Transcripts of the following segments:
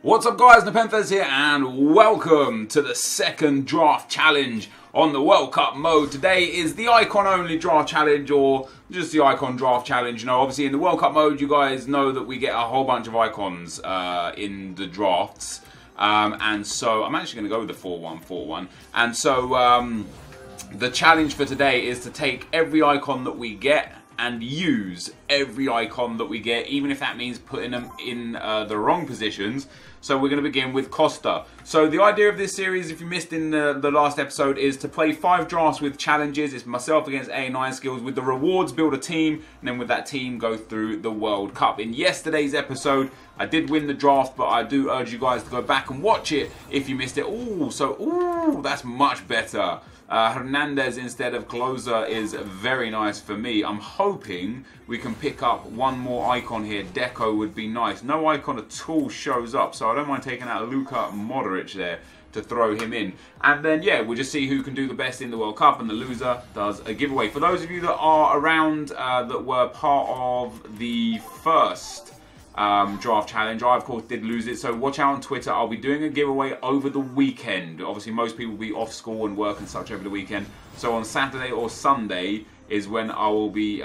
What's up guys, NepentheZ here and welcome to the second draft challenge on the World Cup mode. Today is the icon only draft challenge, or just the icon draft challenge. You know, obviously in the World Cup mode you guys know that we get a whole bunch of icons in the drafts. And so I'm actually going to go with the 4-1-4-1. And so the challenge for today is to take every icon that we get and use every icon that we get, even if that means putting them in the wrong positions. So we're going to begin with Costa. So the idea of this series, if you missed in the last episode, is to play 5 drafts with challenges. It's myself against A9 skills. With the rewards, build a team, and then with that team, go through the World Cup. In yesterday's episode, I did win the draft, but I do urge you guys to go back and watch it if you missed it. Ooh, that's much better. Hernandez instead of Closer is very nice for me. I'm hoping we can pick up one more icon here. Deco would be nice. No icon at all shows up, so I don't mind taking out Luka Modric there to throw him in. And then, yeah, we'll just see who can do the best in the World Cup, and the loser does a giveaway. For those of you that are around that were part of the first draft challenge, I of course did lose it, so watch out on Twitter. I'll be doing a giveaway over the weekend. Obviously most people will be off school and work and such over the weekend, so on Saturday or Sunday is when I will be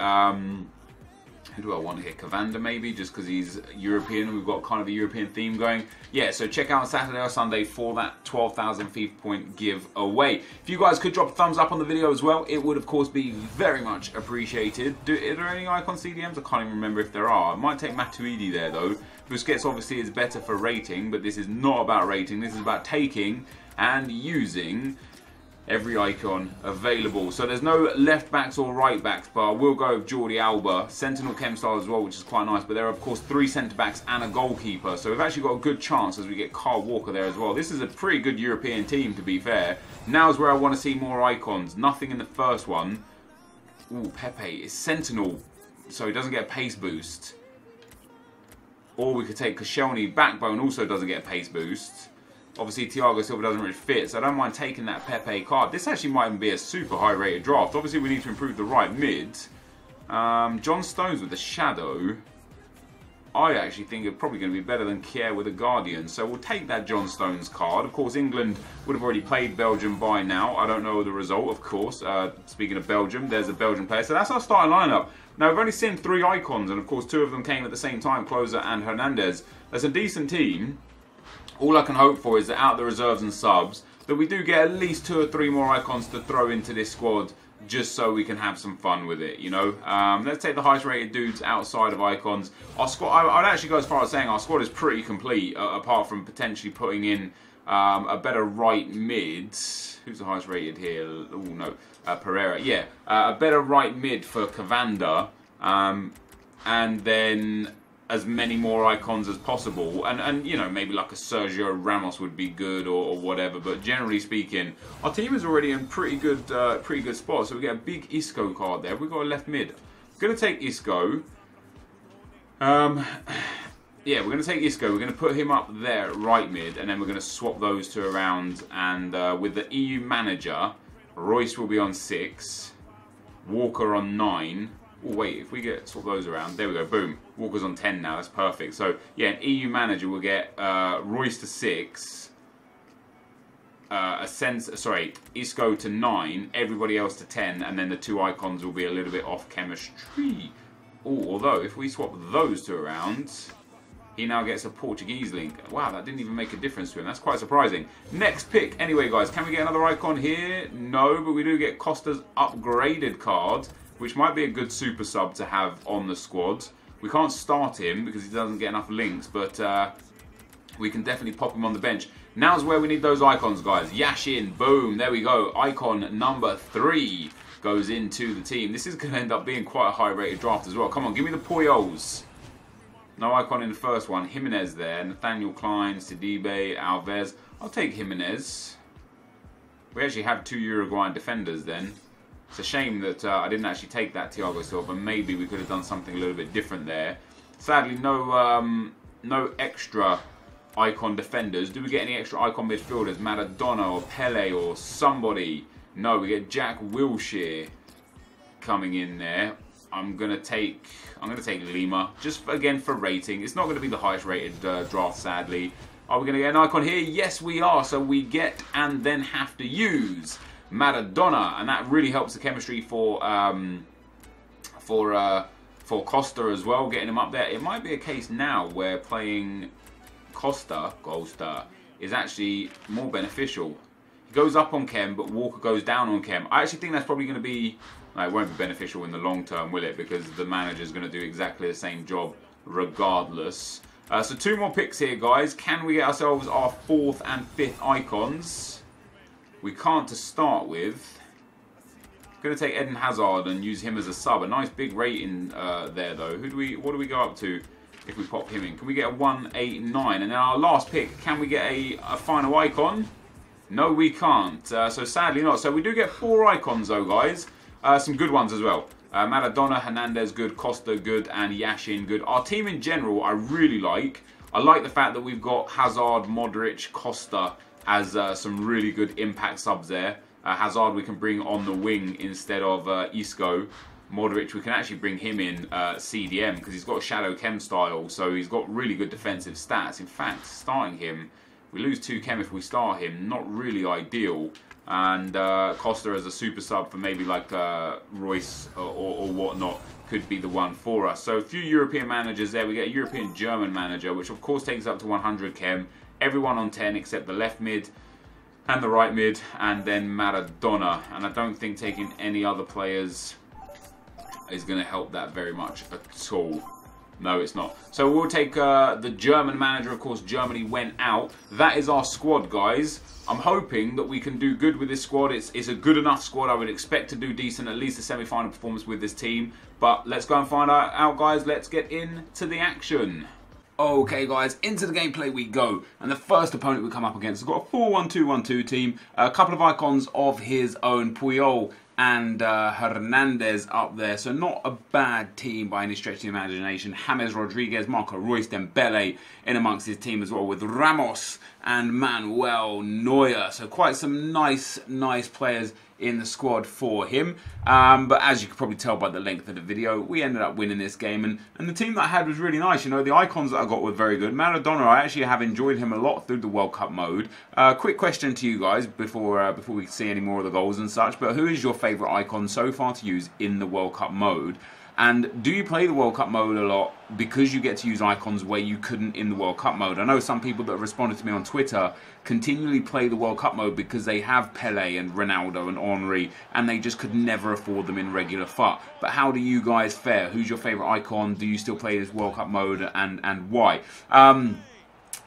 who do I want here? Cavanda maybe, just because he's European. We've got kind of a European theme going. Yeah, so check out on Saturday or Sunday for that 12,000 FIFA point giveaway. If you guys could drop a thumbs up on the video as well, it would of course be very much appreciated. Are there any icon CDMs? I can't even remember if there are. I might take Matuidi there though. Busquets obviously is better for rating, but this is not about rating. This is about taking and using every icon available. So there's no left backs or right backs, but I will go with Jordi Alba. Sentinel Chem style as well, which is quite nice, but there are of course 3 centre backs and a goalkeeper, so we've actually got a good chance as we get Carl Walker there as well. This is a pretty good European team, to be fair. Now's where I want to see more icons. Nothing in the first one. Ooh, Pepe is Sentinel, so he doesn't get a pace boost. Or we could take Koscielny. Backbone also doesn't get a pace boost. Obviously, Thiago Silva doesn't really fit, so I don't mind taking that Pepe card. This actually might even be a super high-rated draft. Obviously, we need to improve the right mid. John Stones with the Shadow. I actually think it's probably going to be better than Kier with a Guardian, so we'll take that John Stones card. Of course, England would have already played Belgium by now. I don't know the result, of course. Speaking of Belgium, there's a Belgian player. So that's our starting lineup. Now, we've only seen 3 icons, and of course, 2 of them came at the same time, Closer and Hernandez. That's a decent team. All I can hope for is that out of the reserves and subs, that we do get at least 2 or 3 more icons to throw into this squad, just so we can have some fun with it, you know. Let's take the highest rated dudes outside of icons. Our squad, I'd actually go as far as saying our squad is pretty complete, apart from potentially putting in a better right mid. Who's the highest rated here? Oh no, Pereira. Yeah, a better right mid for Cavanda, and then as many more icons as possible, and you know, maybe like a Sergio Ramos would be good, or whatever. But generally speaking, our team is already in pretty good spot. So we get a big Isco card there. We've got a left mid. We're gonna take Isco. Yeah, we're gonna take Isco. We're gonna put him up there at right mid, and then we're gonna swap those 2 around. And with the EU manager, Royce will be on 6, Walker on 9. Oh wait, if we get swap those around, there we go, boom. Walker's on 10 now, that's perfect. So yeah, an EU manager will get Royce to 6, Isco to 9, everybody else to 10, and then the 2 icons will be a little bit off chemistry. Oh, although if we swap those 2 around, he now gets a Portuguese link. Wow, that didn't even make a difference to him. That's quite surprising. Next pick. Anyway, guys, can we get another icon here? No, but we do get Costa's upgraded card, which might be a good super sub to have on the squad. We can't start him because he doesn't get enough links, but we can definitely pop him on the bench. Now's where we need those icons, guys. Yashin, boom, there we go. Icon number 3 goes into the team. This is going to end up being quite a high-rated draft as well. Come on, give me the Puyols. No icon in the first one. Jimenez there. Nathaniel Klein, Sidibe, Alves. I'll take Jimenez. We actually have 2 Uruguayan defenders then. It's a shame that I didn't actually take that Thiago Silva. Maybe we could have done something a little bit different there. Sadly, no extra icon defenders. Do we get any extra icon midfielders? Maradona or Pele or somebody? No, we get Jack Wilshere coming in there. I'm gonna take Lima, just again for rating. It's not going to be the highest rated draft, sadly. Are we going to get an icon here? Yes, we are. So we get and then have to use Maradona, and that really helps the chemistry for Costa as well, getting him up there. It might be a case now where playing Costa is actually more beneficial. He goes up on chem, but Walker goes down on chem. I actually think that's probably going to be... No, it won't be beneficial in the long term, will it? Because the manager's going to do exactly the same job regardless. So 2 more picks here, guys. Can we get ourselves our 4th and 5th icons? We can't to start with. Going to take Eden Hazard and use him as a sub. A nice big rating there, though. What do we go up to if we pop him in? Can we get a 1, 8, 9? And then our last pick, can we get a final icon? No, we can't. So sadly not. So we do get 4 icons, though, guys. Some good ones as well. Maradona, Hernandez good, Costa good, and Yashin good. Our team in general, I really like. I like the fact that we've got Hazard, Modric, Costa as some really good impact subs there. Hazard we can bring on the wing instead of Isco. Modric we can actually bring him in CDM because he's got a shadow chem style, so he's got really good defensive stats. In fact, starting him, we lose 2 chem if we start him, not really ideal. And Costa as a super sub for maybe like Royce or whatnot could be the one for us. So a few European managers there. We get a European German manager, which of course takes up to 100 chem. Everyone on 10 except the left mid and the right mid, and then Maradona. And I don't think taking any other players is going to help that very much at all. No, it's not. So we'll take the German manager. Of course, Germany went out. That is our squad, guys. I'm hoping that we can do good with this squad. It's a good enough squad. I would expect to do decent, at least a semi-final performance with this team. But let's go and find out, guys. Let's get into the action. Okay, guys, into the gameplay we go. And the first opponent we come up against has got a 4-1-2-1-2 team. A couple of icons of his own, Puyol and Hernandez up there. So not a bad team by any stretch of the imagination. James Rodriguez, Marco Reus, Dembele in amongst his team as well, with Ramos and Manuel Neuer. So quite some nice players in the squad for him. But as you can probably tell by the length of the video, we ended up winning this game. And the team that I had was really nice. You know, the icons that I got were very good. Maradona, I actually have enjoyed him a lot through the World Cup mode. Quick question to you guys before we see any more of the goals and such. But who is your favourite icon so far to use in the World Cup mode? And do you play the World Cup mode a lot because you get to use icons where you couldn't in the World Cup mode? I know some people that have responded to me on Twitter continually play the World Cup mode because they have Pele and Ronaldo and Henry and they just could never afford them in regular FUT. But how do you guys fare? Who's your favourite icon? Do you still play this World Cup mode and why?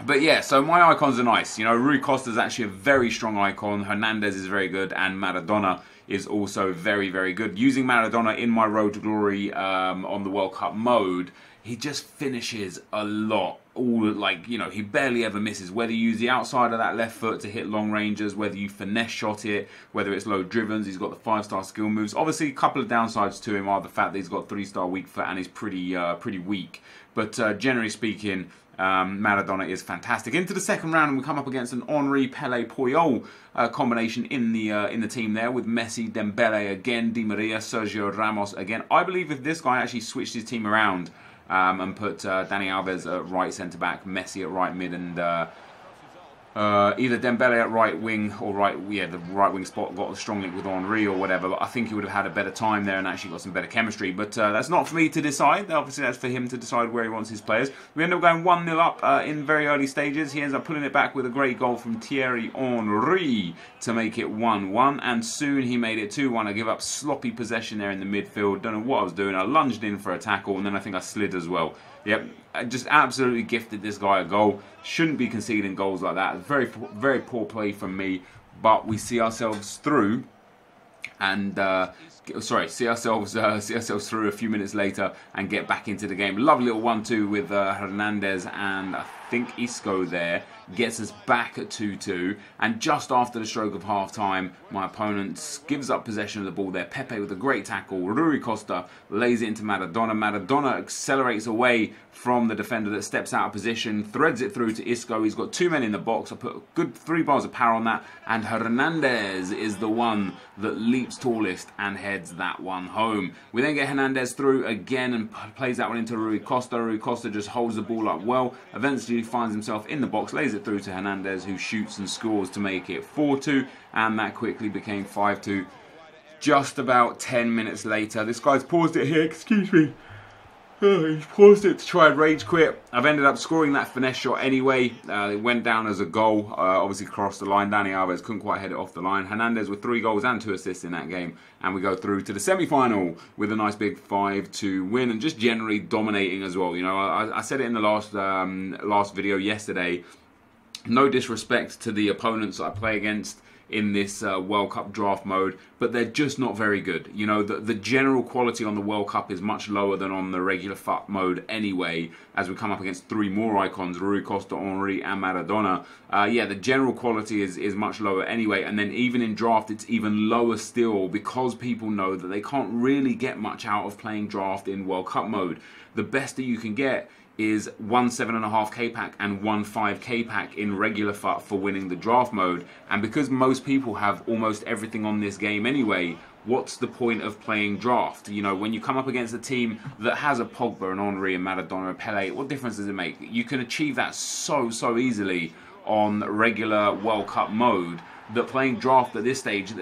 But yeah, so my icons are nice. You know, Rui Costa is actually a very strong icon. Hernandez is very good, and Maradona is also very good. Using Maradona in my Road to Glory on the World Cup mode, he just finishes a lot. You know, he barely ever misses. Whether you use the outside of that left foot to hit long ranges, whether you finesse shot it, whether it's low drivens, he's got the 5-star skill moves. Obviously, a couple of downsides to him are the fact that he's got 3-star weak foot and he's pretty weak. But generally speaking, Maradona is fantastic. Into the second round, and we come up against an Henry, Pele, Puyol combination in the team there, with Messi, Dembele again, Di Maria, Sergio Ramos again. I believe if this guy actually switched his team around and put Dani Alves at right centre back, Messi at right mid, and either Dembele at right wing or the right wing spot got a strong link with Henry or whatever, but I think he would have had a better time there and actually got some better chemistry. But that's not for me to decide. Obviously, that's for him to decide where he wants his players. We end up going 1-0 up in very early stages. He ends up pulling it back with a great goal from Thierry Henry to make it 1-1, and soon he made it 2-1. I give up sloppy possession there in the midfield. Don't know what I was doing. I lunged in for a tackle, and then I think I slid as well. Yep, I just absolutely gifted this guy a goal. Shouldn't be conceding goals like that. Very poor play from me, but we see ourselves through, and see ourselves through a few minutes later and get back into the game. Lovely little 1-2 with Hernandez and I think Isco there. Gets us back at 2-2, and just after the stroke of half-time, my opponent gives up possession of the ball there. Pepe with a great tackle. Rui Costa lays it into Maradona. Maradona accelerates away from the defender that steps out of position, threads it through to Isco. He's got 2 men in the box. I put a good 3 bars of power on that, and Hernandez is the one that leaps tallest and heads that one home. We then get Hernandez through again and plays that one into Rui Costa. Rui Costa just holds the ball up well, eventually opportunity, finds himself in the box, lays it through to NepentheZ, who shoots and scores to make it 4-2, and that quickly became 5-2. Just about 10 minutes later, this guy's paused it here, excuse me. He's paused it to try and rage quit. I've ended up scoring that finesse shot anyway. It went down as a goal, obviously crossed the line. Dani Alves couldn't quite head it off the line. NepentheZ with 3 goals and 2 assists in that game. And we go through to the semi-final with a nice big 5-2 win, and just generally dominating as well. You know, I said it in the last video yesterday. No disrespect to the opponents I play against in this World Cup draft mode, but they're just not very good. You know, the general quality on the World Cup is much lower than on the regular FUT mode anyway, as we come up against 3 more icons, Rui Costa, Henry and Maradona. Yeah, the general quality is much lower anyway, and then even in draft it's even lower still, because people know that they can't really get much out of playing draft in World Cup mode. The best that you can get is 1 7.5k pack and 1 5k pack in regular FUT for winning the draft mode. And because most people have almost everything on this game anyway, what's the point of playing draft? You know, when you come up against a team that has a Pogba, an Henry, and Maradona, and Pele, what difference does it make? You can achieve that so easily on regular World Cup mode, that playing draft at this stage,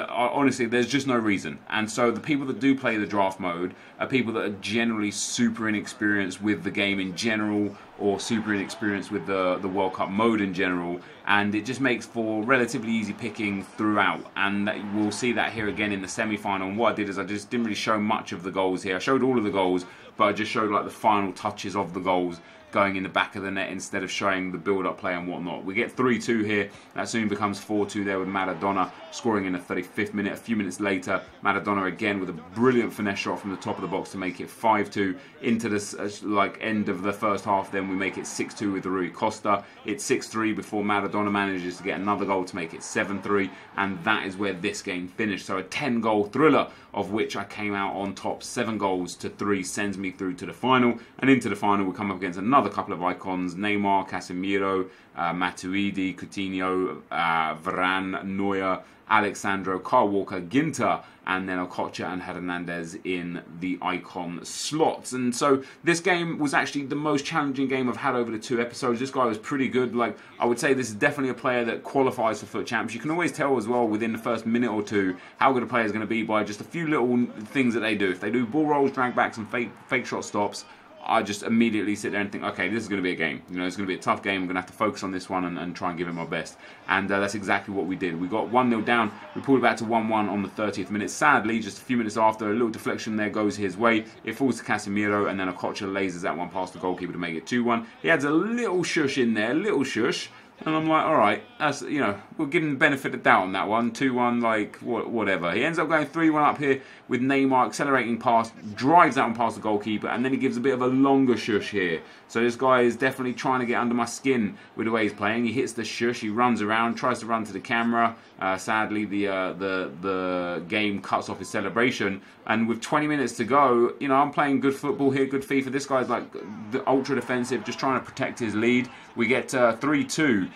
honestly, there's just no reason. And so the people that do play the draft mode are people that are generally super inexperienced with the game in general, or super inexperienced with the World Cup mode in general, and it just makes for relatively easy picking throughout. And we'll see that here again in the semi-final. And what I did is I just didn't really show much of the goals here. I showed all of the goals, but I just showed like the final touches of the goals going in the back of the net instead of showing the build-up play and whatnot. We get 3-2 here. That soon becomes 4-2 there with Maradona scoring in the 35th minute. A few minutes later, Maradona again with a brilliant finesse shot from the top of the box to make it 5-2 into this like end of the first half. Then we make it 6-2 with Rui Costa. It's 6-3 before Maradona manages to get another goal to make it 7-3, and that is where this game finished. So a 10-goal thriller, of which I came out on top. 7-3 sends me through to the final, and into the final we come up against another couple of icons: Neymar, Casemiro, Matuidi, Coutinho, Varane, Neuer, Alexandro, Kyle Walker, Ginter, and then Okocha and NepentheZ in the icon slots. And so this game was actually the most challenging game I've had over the 2 episodes. This guy was pretty good. Like, I would say this is definitely a player that qualifies for FUT Champs. You can always tell as well within the first minute or 2 how good a player is going to be by just a few little things that they do. If they do ball rolls, drag backs, and fake shot stops, I just immediately sit there and think, okay, this is going to be a game. You know, it's going to be a tough game. I'm going to have to focus on this one and try and give it my best. And that's exactly what we did. We got 1-0 down. We pulled it back to 1-1 on the 30th minute. Sadly, just a few minutes after, a little deflection there goes his way. It falls to Casemiro, and then Okocha lasers that one past the goalkeeper to make it 2-1. He adds a little shush in there, little shush. And I'm like, all right, that's, you know, we'll give him the benefit of the doubt on that one. 2-1, like, whatever. He ends up going 3-1 up here with Neymar accelerating past, drives that one past the goalkeeper, and then he gives a bit of a longer shush here. So this guy is definitely trying to get under my skin with the way he's playing. He hits the shush, he runs around, tries to run to the camera. Sadly, the game cuts off his celebration. And with 20 minutes to go, you know, I'm playing good football here, good FIFA. This guy's like the ultra defensive, just trying to protect his lead. We get 3-2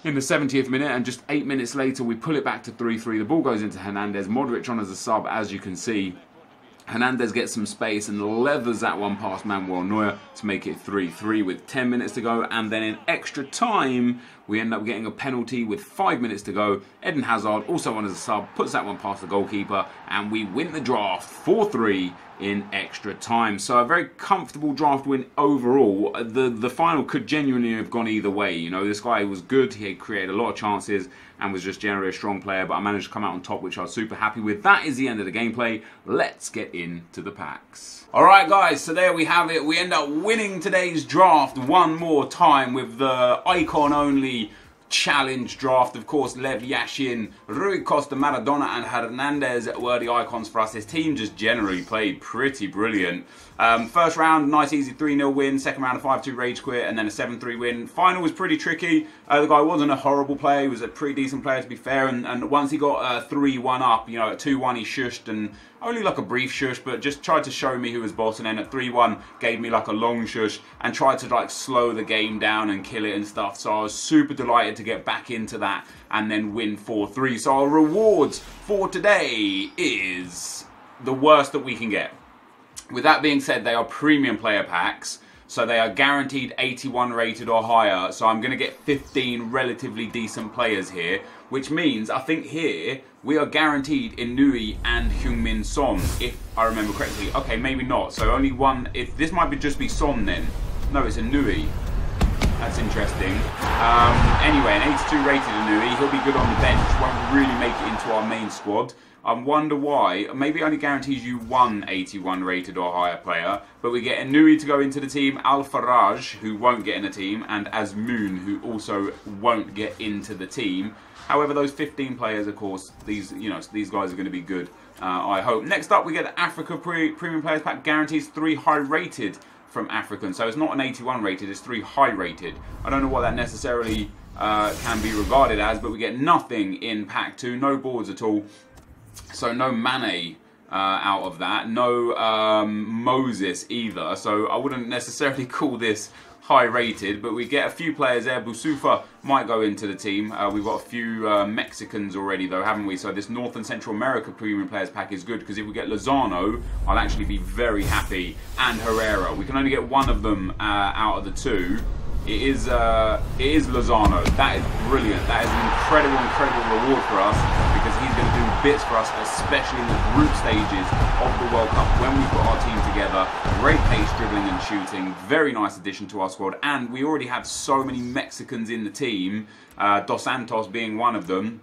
in the 70th minute, and just 8 minutes later we pull it back to 3-3. The ball goes into NepentheZ. Modric on as a sub, as you can see. NepentheZ gets some space and leathers that one past Manuel Neuer to make it 3-3 with 10 minutes to go. And then in extra time, we end up getting a penalty with 5 minutes to go. Eden Hazard, also on as a sub, puts that one past the goalkeeper, and we win the draft 4-3 in extra time. So a very comfortable draft win overall. The final could genuinely have gone either way. You know, this guy was good. He had created a lot of chances and was just generally a strong player, but I managed to come out on top, which I was super happy with. That is the end of the gameplay. Let's get into the packs. Alright guys, so there we have it. We end up winning today's draft one more time with the icon only challenge draft. Of course, Lev Yashin, Rui Costa, Maradona and NepentheZ were the icons for us. His team just generally played pretty brilliant. First round, nice easy 3-0 win. Second round, a 5-2 rage quit, and then a 7-3 win. Final was pretty tricky. The guy wasn't a horrible player. He was a pretty decent player, to be fair. And once he got 3-1 up, you know, at 2-1 he shushed, and only like a brief shush, but just tried to show me who was boss. And then at 3-1 gave me like a long shush and tried to like slow the game down and kill it and stuff. So I was super delighted to get back into that and then win 4-3. So our rewards for today is the worst that we can get. With that being said, they are premium player packs. So they are guaranteed 81 rated or higher. So I'm going to get 15 relatively decent players here, which means I think here we are guaranteed Inui and Heung-min Son, if I remember correctly. Okay, maybe not. So only one. If this might just be Son then. No, it's Inui. That's interesting. Anyway, an 82 rated Inui. He'll be good on the bench. Won't really make it into our main squad. I wonder why. Maybe it only guarantees you one 81 rated or higher player. But we get Inui to go into the team, Al-Faraj, who won't get in the team, and Azmoun, who also won't get into the team. However, those 15 players, of course, these guys are going to be good, I hope. Next up, we get the Africa Premium Players Pack, guarantees 3 high rated from African. So it's not an 81 rated, it's 3 high rated. I don't know what that necessarily can be regarded as, but we get nothing in Pack 2, no boards at all. So no Mane out of that, no Moses either, so I wouldn't necessarily call this high rated, but we get a few players there. Boussoufa might go into the team. We've got a few Mexicans already though, haven't we? So this North and Central America Premium Players Pack is good, because if we get Lozano, I'll actually be very happy, and Herrera. We can only get one of them out of the two. It is Lozano. That is brilliant. That is an incredible reward for us, because he's going to do bits for us, especially in the group stages of the World Cup when we put our team together. Great pace, dribbling and shooting. Very nice addition to our squad. And we already have so many Mexicans in the team, Dos Santos being one of them,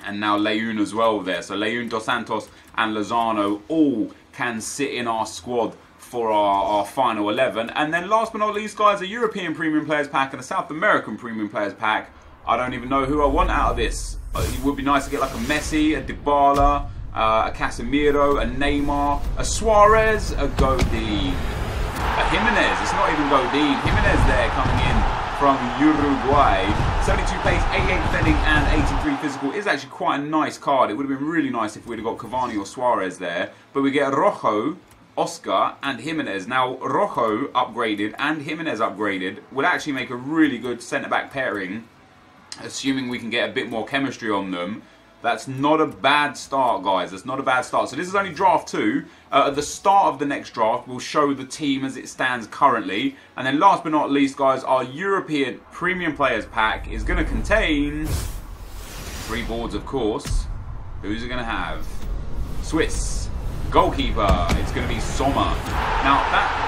and now Leun as well there. So Leun, Dos Santos and Lozano all can sit in our squad for our final 11. And then last but not least, guys, a European Premium Players Pack and a South American Premium Players Pack. I don't even know who I want out of this. It would be nice to get like a Messi, a Dybala, a Casemiro, a Neymar, a Suarez, a Godin, a Jimenez. It's not even Godin. Jimenez there coming in from Uruguay. 72 pace, 88 defending and 83 physical is actually quite a nice card. It would have been really nice if we'd have got Cavani or Suarez there. But we get Rojo, Oscar and Jimenez. Now Rojo upgraded and Jimenez upgraded would actually make a really good centre-back pairing, assuming we can get a bit more chemistry on them. That's not a bad start, guys. That's not a bad start. So this is only draft 2. At the start of the next draft, we'll show the team as it stands currently. And then last but not least, guys, our European Premium Players Pack is going to contain 3 boards, of course. Who's it going to have? Swiss. Goalkeeper, it's going to be Sommer. Now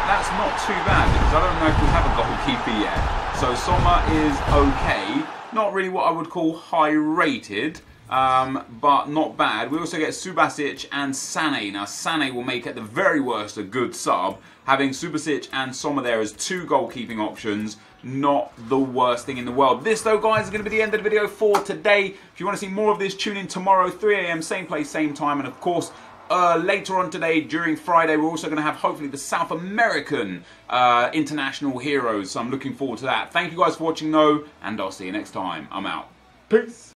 that's not too bad, because I don't know if we have a goalkeeper yet. So Sommer is okay. Not really what I would call high rated, but not bad. We also get Subasic and Sané. Now Sané will make at the very worst a good sub. Having Subasic and Sommer there as 2 goalkeeping options, not the worst thing in the world. This though, guys, is going to be the end of the video for today. If you want to see more of this, tune in tomorrow, 3 AM, same place, same time, and of course, later on today, during Friday, we're also going to have, hopefully, the South American international heroes. So I'm looking forward to that. Thank you guys for watching, though, and I'll see you next time. I'm out. Peace.